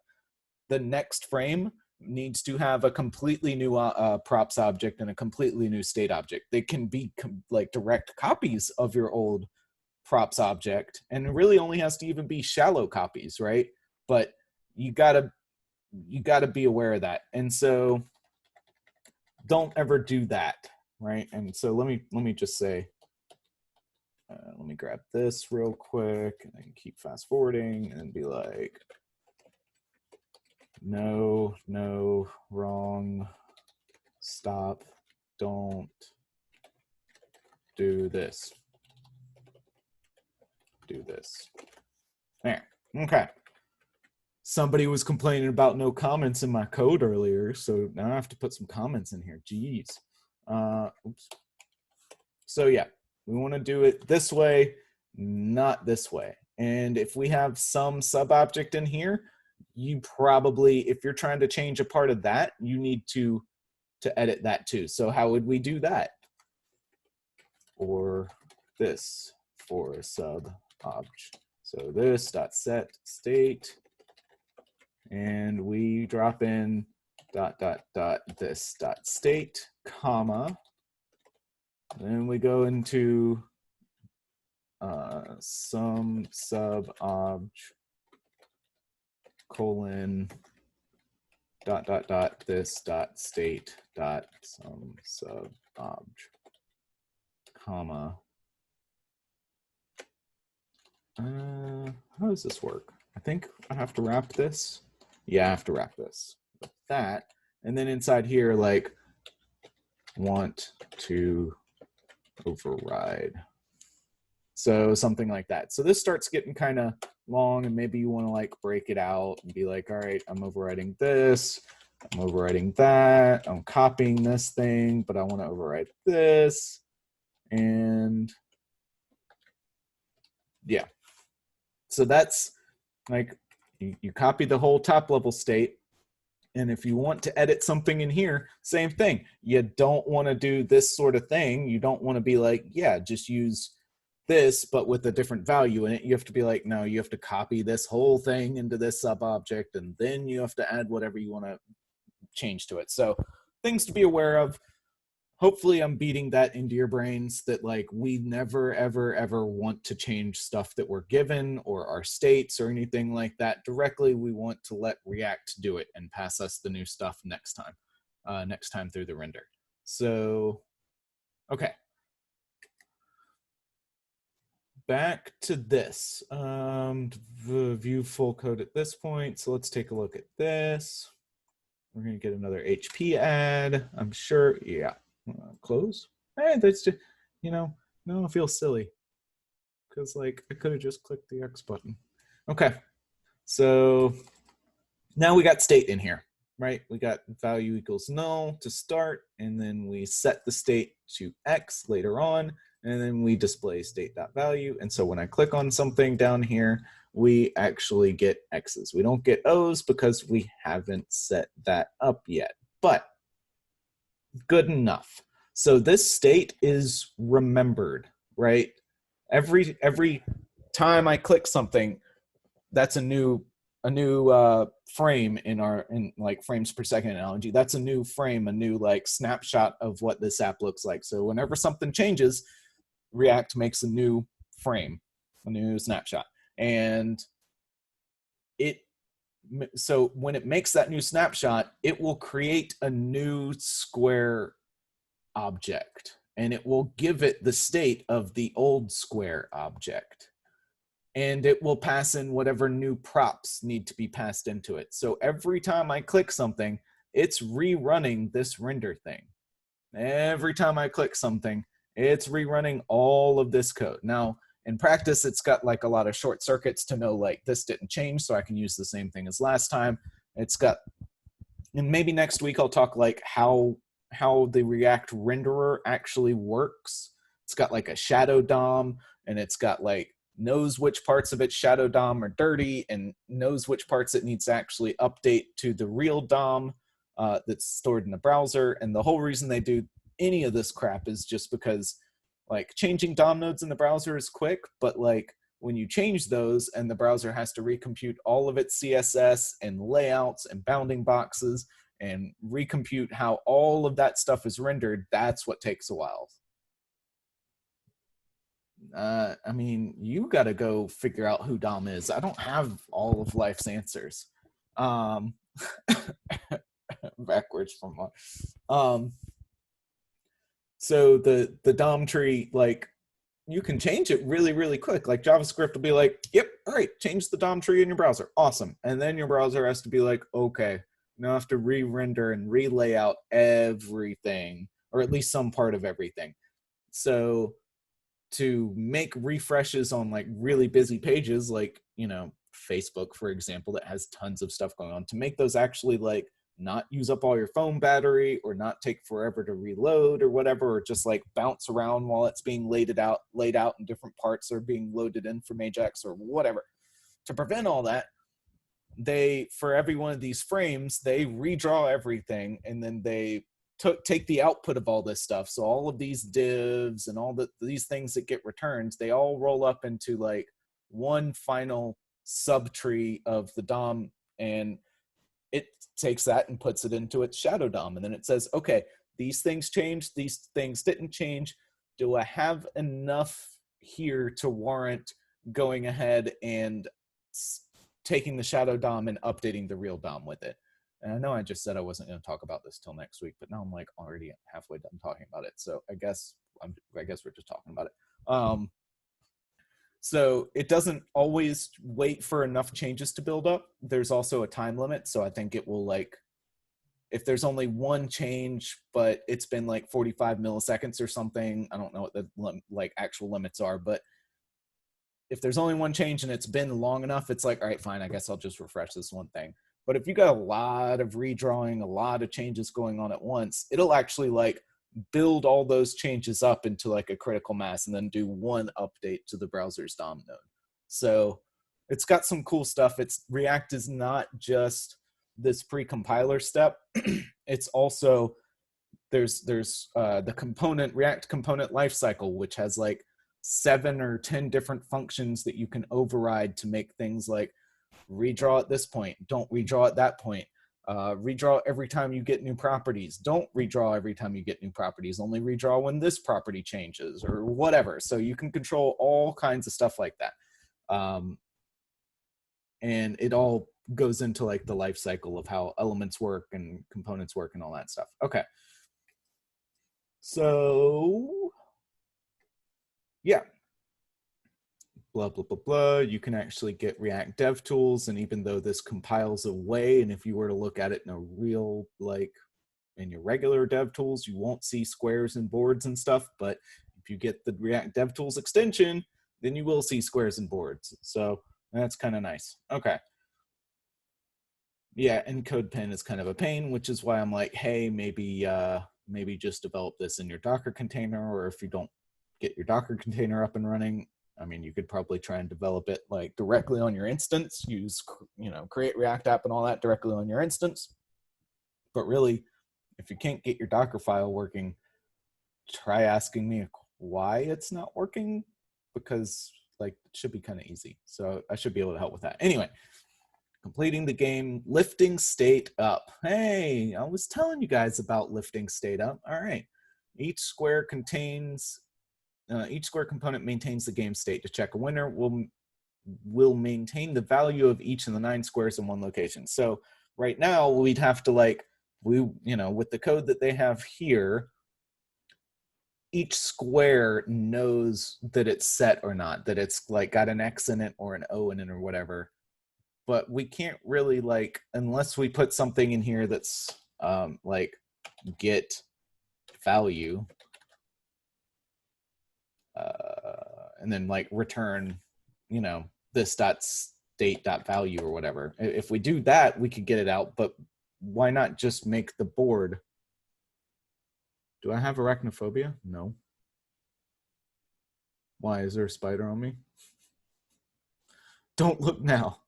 The next frame needs to have a completely new props object and a completely new state object. They can be like direct copies of your old props object, and it really only has to even be shallow copies, right? But you gotta be aware of that. And so don't ever do that, right? And so let me just say, let me grab this real quick and keep fast forwarding and be like, no, wrong, stop, don't do this. Do this. There. Okay. Somebody was complaining about no comments in my code earlier, so now I have to put some comments in here. Jeez. Oops. So yeah, we want to do it this way, not this way. And if we have some sub-object in here, you probably, if you're trying to change a part of that, you need to edit that too. So how would we do that? Or this for sub-object. So this dot set state, and we drop in dot dot dot this dot state, comma. Then we go into some sub-object colon dot dot dot this dot state dot some sub-object, comma. How does this work? I think I have to wrap this. Yeah, I have to wrap this with that. And then inside here, like, want to override. So something like that. So this starts getting kind of long, and maybe you want to like break it out and be like, all right, I'm overriding this, I'm overriding that, I'm copying this thing, but I want to override this. And yeah. So that's like, you copy the whole top level state. And if you want to edit something in here, same thing. You don't want to do this sort of thing. You don't want to be like, yeah, just use this, but with a different value in it. You have to be like, no, you have to copy this whole thing into this sub-object, and then you have to add whatever you want to change to it. So things to be aware of. Hopefully I'm beating that into your brains, that like we never, ever, ever want to change stuff that we're given or our states or anything like that directly. We want to let React do it and pass us the new stuff next time through the render. So, okay. Back to this. View full code at this point. So let's take a look at this. We're going to get another HP ad, I'm sure. Yeah. Close. Hey, that's just, now I feel silly because like I could have just clicked the X button. Okay, so now we got state in here, right? We got value equals null to start, and then we set the state to X later on, and then we display state.value. And so when I click on something down here, we actually get X's. We don't get O's because we haven't set that up yet, but good enough. So this state is remembered, right? Every time I click something, that's a new frame in like frames per second analogy. That's a new frame, a new like snapshot of what this app looks like. So whenever something changes, React makes a new frame, a new snapshot. And so when it makes that new snapshot, it will create a new square object, and it will give it the state of the old square object, and it will pass in whatever new props need to be passed into it. So every time I click something, it's rerunning this render thing. Every time I click something, it's rerunning all of this code. Now, in practice, it's got like a lot of short circuits to know like this didn't change, so I can use the same thing as last time. It's got, and maybe next week I'll talk like how the React renderer actually works. It's got like a shadow DOM, and it's got like knows which parts of its shadow DOM are dirty and knows which parts it needs to actually update to the real DOM that's stored in the browser. And the whole reason they do any of this crap is just because like changing DOM nodes in the browser is quick, but like when you change those and the browser has to recompute all of its CSS and layouts and bounding boxes and recompute how all of that stuff is rendered, that's what takes a while. I mean, you got to go figure out who Dom is. I don't have all of life's answers. Backwards from so the DOM tree, like you can change it really, really quick. Like JavaScript will be like, yep, all right, change the DOM tree in your browser. Awesome. And then your browser has to be like, okay, now I have to re-render and relay out everything, or at least some part of everything. So to make refreshes on like really busy pages, like, Facebook, for example, that has tons of stuff going on, to make those actually like not use up all your phone battery or not take forever to reload or whatever, or just like bounce around while it's being laid out in different parts or being loaded in from Ajax or whatever. To prevent all that, they, for every one of these frames, they redraw everything, and then they take the output of all this stuff. So all of these divs and all these things that get returned, they all roll up into like one final subtree of the DOM, and it takes that and puts it into its shadow DOM. And then it says, okay, these things changed, these things didn't change. Do I have enough here to warrant going ahead and taking the shadow DOM and updating the real DOM with it? And I know I just said I wasn't going to talk about this till next week, but now I'm like already halfway done talking about it. So I guess we're just talking about it. So it doesn't always wait for enough changes to build up. There's also a time limit. So I think it will, like, if there's only one change, but it's been like 45 milliseconds or something, I don't know what the like actual limits are, but if there's only one change and it's been long enough, it's like, all right, fine, I guess I'll just refresh this one thing. But if you got a lot of redrawing, a lot of changes going on at once, it'll actually like build all those changes up into like a critical mass and then do one update to the browser's DOM node. So it's got some cool stuff. React is not just this pre-compiler step. It's also, there's the React component lifecycle, which has like 7 or 10 different functions that you can override to make things like redraw at this point, don't redraw at that point, redraw every time you get new properties, don't redraw every time you get new properties, only redraw when this property changes or whatever. So you can control all kinds of stuff like that. And it all goes into like the life cycle of how elements work and components work and all that stuff. Okay. So yeah, blah, blah, blah, blah. You can actually get React DevTools. And even though this compiles away, and if you were to look at it in a real, like in your regular DevTools, you won't see squares and boards and stuff. But if you get the React DevTools extension, then you will see squares and boards. So that's kind of nice. Okay. Yeah, and CodePen is kind of a pain, which is why I'm like, hey, maybe just develop this in your Docker container, or if you don't get your Docker container up and running, I mean, you could probably try and develop it like directly on your instance, use, create React app and all that directly on your instance. But really, if you can't get your Docker file working, try asking me why it's not working, because like it should be kind of easy. So I should be able to help with that. Anyway, completing the game, lifting state up. Hey, I was telling you guys about lifting state up. All right. Each square component maintains the game state. To check a winner, will maintain the value of each of the 9 squares in one location. So right now we'd have to with the code that they have here, each square knows that it's set or not, that it's like got an X in it or an O in it or whatever. But we can't really unless we put something in here that's like get value, and then like return, this dot state dot value or whatever. If we do that, we could get it out, but why not just make the board? Do I have arachnophobia? No. Why? Is there a spider on me? Don't look now.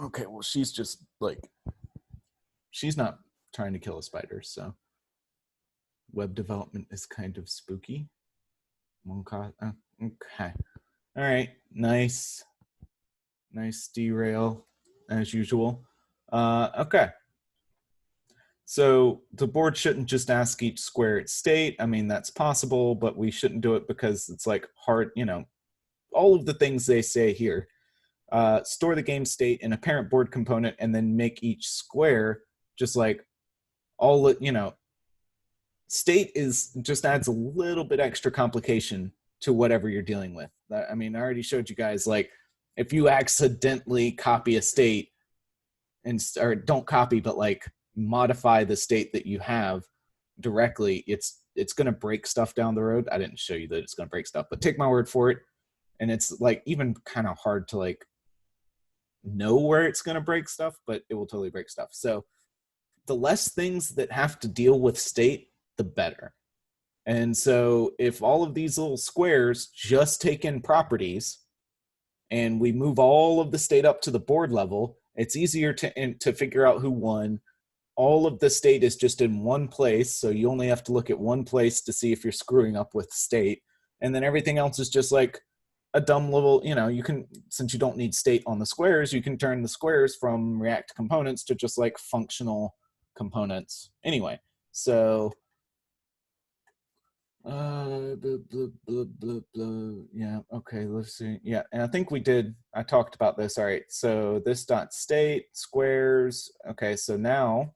Okay, well, she's just she's not trying to kill a spider, so web development is kind of spooky. Okay. All right, nice derail as usual. Okay. So the board shouldn't just ask each square its state. I mean, that's possible, but we shouldn't do it because it's like hard, all of the things they say here. Store the game state in a parent board component and then make each square just like all, state just adds a little bit extra complication to whatever you're dealing with. I mean, I already showed you guys, like, if you accidentally copy a state or don't copy, but like modify the state that you have directly, it's going to break stuff down the road. I didn't show you that it's going to break stuff, but take my word for it. And it's like even kind of hard to like know where it's going to break stuff, but it will totally break stuff. So the less things that have to deal with state, the better. And so if all of these little squares just take in properties and we move all of the state up to the board level, it's easier to figure out who won. All of the state is just in one place, so you only have to look at one place to see if you're screwing up with state. And then everything else is just like a dumb little, you can, since you don't need state on the squares, you can turn the squares from React components to just like functional components anyway. So blah, blah, blah, blah, blah. Yeah, okay, let's see. Yeah, and I talked about this. All right, so this dot state squares. Okay, so now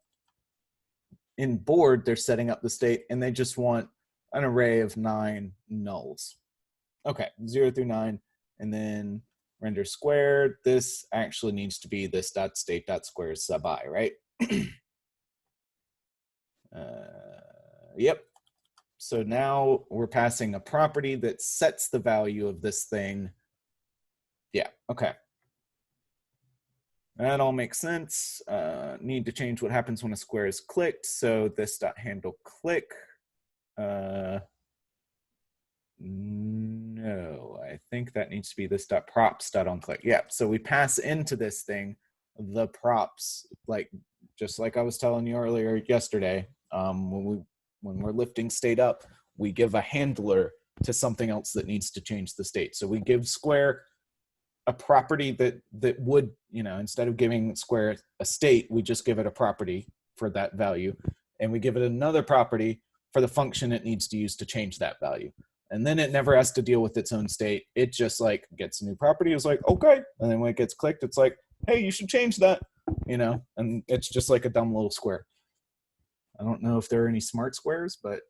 in board, they're setting up the state and they just want an array of 9 nulls. Okay, 0 through 9, and then render squared. This actually needs to be this dot state dot squares sub I, right? Yep. So now we're passing a property that sets the value of this thing. Yeah, okay. That all makes sense. Need to change what happens when a square is clicked. So this dot handle click. No, I think that needs to be this dot props dot on click. Yeah, so we pass into this thing the props, like just like I was telling you earlier yesterday. When we're lifting state up, we give a handler to something else that needs to change the state. So we give square a property that would, instead of giving square a state, we just give it a property for that value, and we give it another property for the function it needs to use to change that value. And then it never has to deal with its own state. It just like gets a new property. It's like, okay. And then when it gets clicked, it's like, hey, you should change that, and it's just like a dumb little square. I don't know if there are any smart squares, but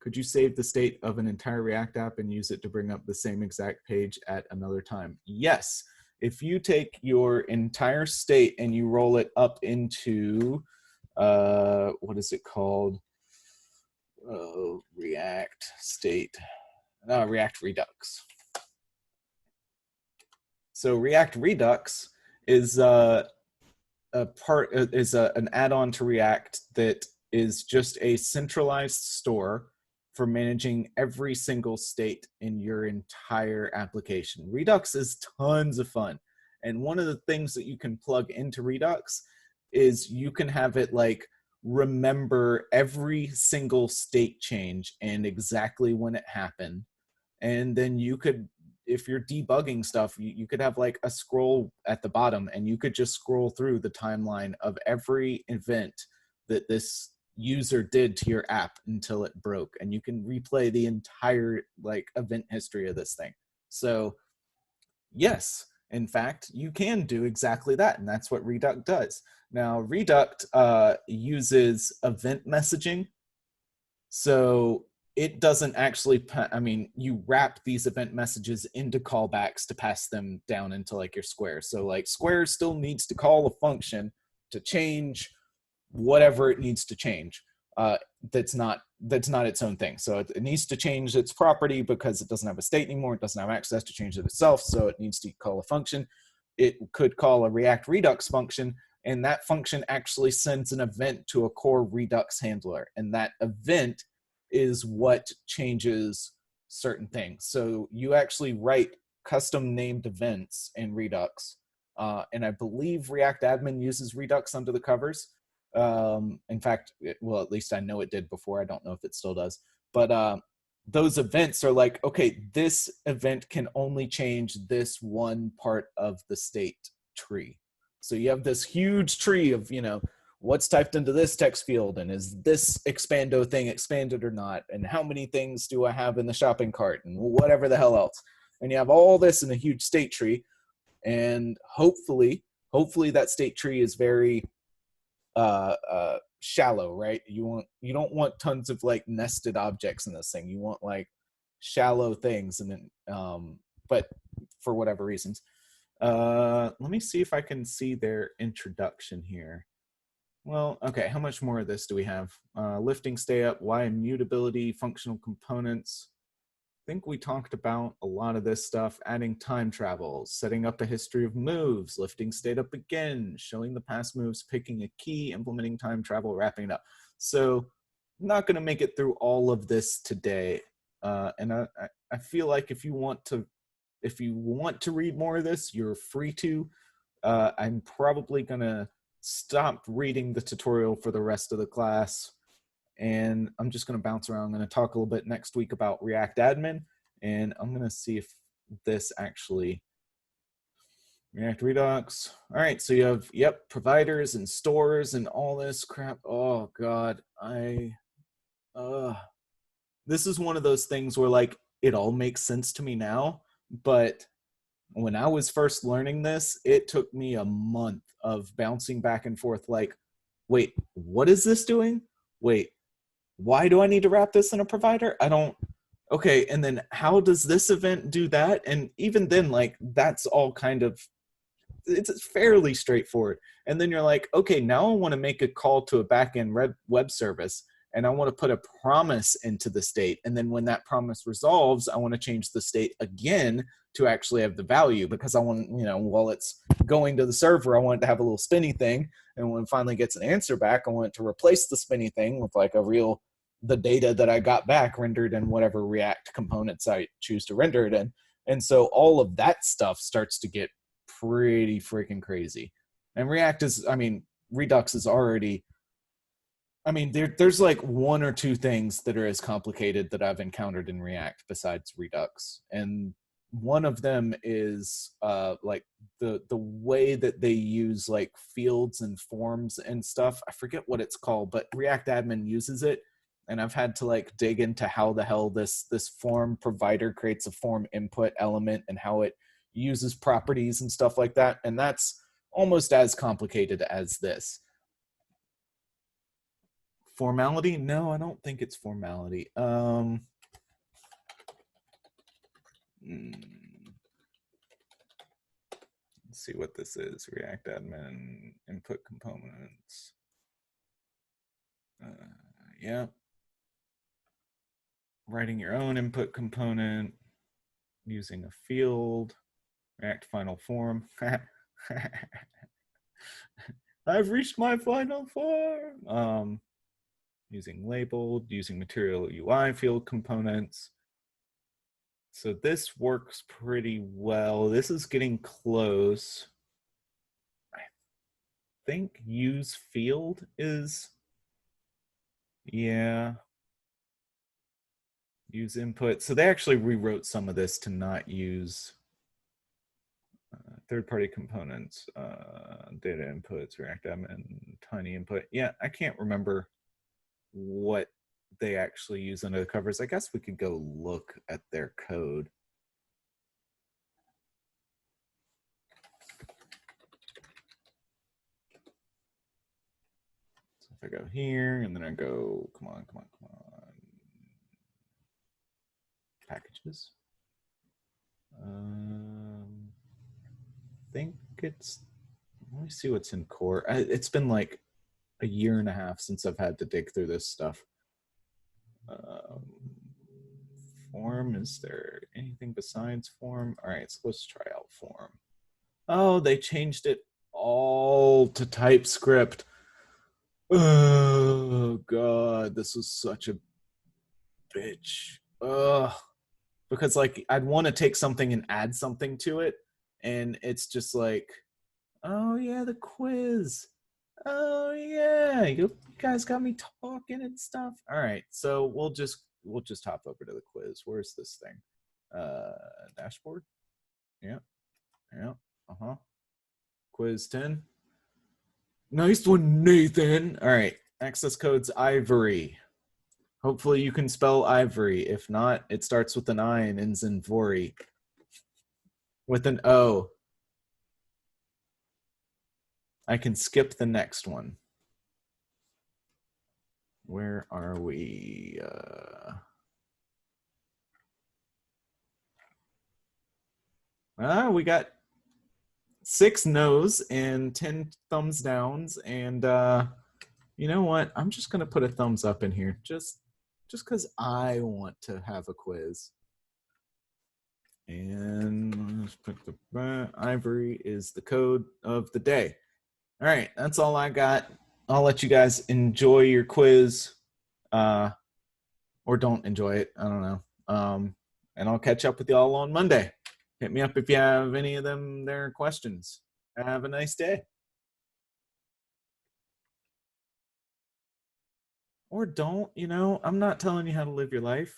could you save the state of an entire React app and use it to bring up the same exact page at another time? Yes. If you take your entire state and you roll it up into, what is it called? React state, React Redux. So React Redux is an add-on to React that is just a centralized store for managing every single state in your entire application. Redux is tons of fun. And one of the things that you can plug into Redux is you can have it like remember every single state change and exactly when it happened. And then you could, if you're debugging stuff, you could have like a scroll at the bottom and you could just scroll through the timeline of every event that this user did to your app until it broke, and you can replay the entire like event history of this thing. So yes, in fact, you can do exactly that, and that's what Redux does. Now Redux uses event messaging, so it doesn't actually, you wrap these event messages into callbacks to pass them down into like your square. So like square still needs to call a function to change whatever it needs to change. That's not its own thing. So it needs to change its property because it doesn't have a state anymore. It doesn't have access to change it itself. So it needs to call a function. It could call a React Redux function, and that function actually sends an event to a core Redux handler. And that event is what changes certain things. So you actually write custom named events in Redux. And I believe React Admin uses Redux under the covers. In fact, at least I know it did before. I don't know if it still does. But those events are like, okay, this event can only change this one part of the state tree. So you have this huge tree of, what's typed into this text field, and is this expando thing expanded or not, and how many things do I have in the shopping cart, and whatever the hell else. And you have all this in a huge state tree, and hopefully that state tree is very shallow, right? You don't want tons of like nested objects in this thing. You want like shallow things, and then but for whatever reasons. Let me see if I can see their introduction here. Well, okay, how much more of this do we have? Lifting stay up, Y immutability, functional components. think we talked about a lot of this stuff, adding time travel, setting up a history of moves, lifting state up again, showing the past moves, picking a key, implementing time travel, wrapping it up. So I'm not going to make it through all of this today. And I feel like if you want to read more of this, you're free to. I'm probably going to stop reading the tutorial for the rest of the class, and I'm just going to bounce around. I'm going to talk a little bit next week about React Admin, and I'm going to see if this actually React Redux. All right, so you have providers and stores and all this crap. Oh God, this is one of those things where like it all makes sense to me now, but when I was first learning this, it took me a month of bouncing back and forth like, wait, what is this doing? Wait, why do I need to wrap this in a provider? I don't. Okay, and then how does this event do that? And even then, like, that's all kind of, it's fairly straightforward. And then you're like, okay, now I want to make a call to a backend web service, and I want to put a promise into the state. And then when that promise resolves, I want to change the state again to actually have the value, because I want, while it's going to the server, I want it to have a little spinny thing. And when it finally gets an answer back, I want it to replace the spinny thing with like the data that I got back rendered in whatever React components I choose to render it in. And so all of that stuff starts to get pretty freaking crazy. And Redux is already, there's like one or two things that are as complicated that I've encountered in React besides Redux. And one of them is like the way that they use like fields and forms and stuff. I forget what it's called, but React Admin uses it. And I've had to like dig into how the hell this form provider creates a form input element and how it uses properties and stuff like that. And that's almost as complicated as this. Formality? No, I don't think it's formality. Let's see what this is. React Admin input components. Yeah. Writing your own input component using a field. React final form. I've reached my final form. Using labeled, using material UI field components. So this works pretty well. This is getting close. I think use field is, yeah. Use input. So they actually rewrote some of this to not use third-party components, data inputs, React Admin, tiny input. Yeah, I can't remember what they actually use under the covers. I guess we could go look at their code. So if I go here and then I go, come on, packages. I think it's, let me see what's in core. It's been like a year and a half since I've had to dig through this stuff. Form, is there anything besides form? All right, so let's try out form. Oh, they changed it all to TypeScript. Oh God, this was such a bitch. Ugh. Because like I'd want to take something and add something to it, and it's just like, oh yeah, the quiz. Oh yeah, you guys got me talking and stuff. All right, so we'll just hop over to the quiz. Where's this thing? Dashboard. Yeah, Quiz 10. Nice one, Nathan. All right, access code's Ivory. Hopefully you can spell Ivory. If not, it starts with an I and ends in Vory. With an O. I can skip the next one. Where are we? We got 6 no's and 10 thumbs downs. And you know what? I'm just going to put a thumbs up in here just because I want to have a quiz. And let's put the ivory is the code of the day. All right, that's all I got. I'll let you guys enjoy your quiz, or don't enjoy it. I don't know. And I'll catch up with y'all on Monday. Hit me up if you have any of them there questions. Have a nice day. Or don't, I'm not telling you how to live your life.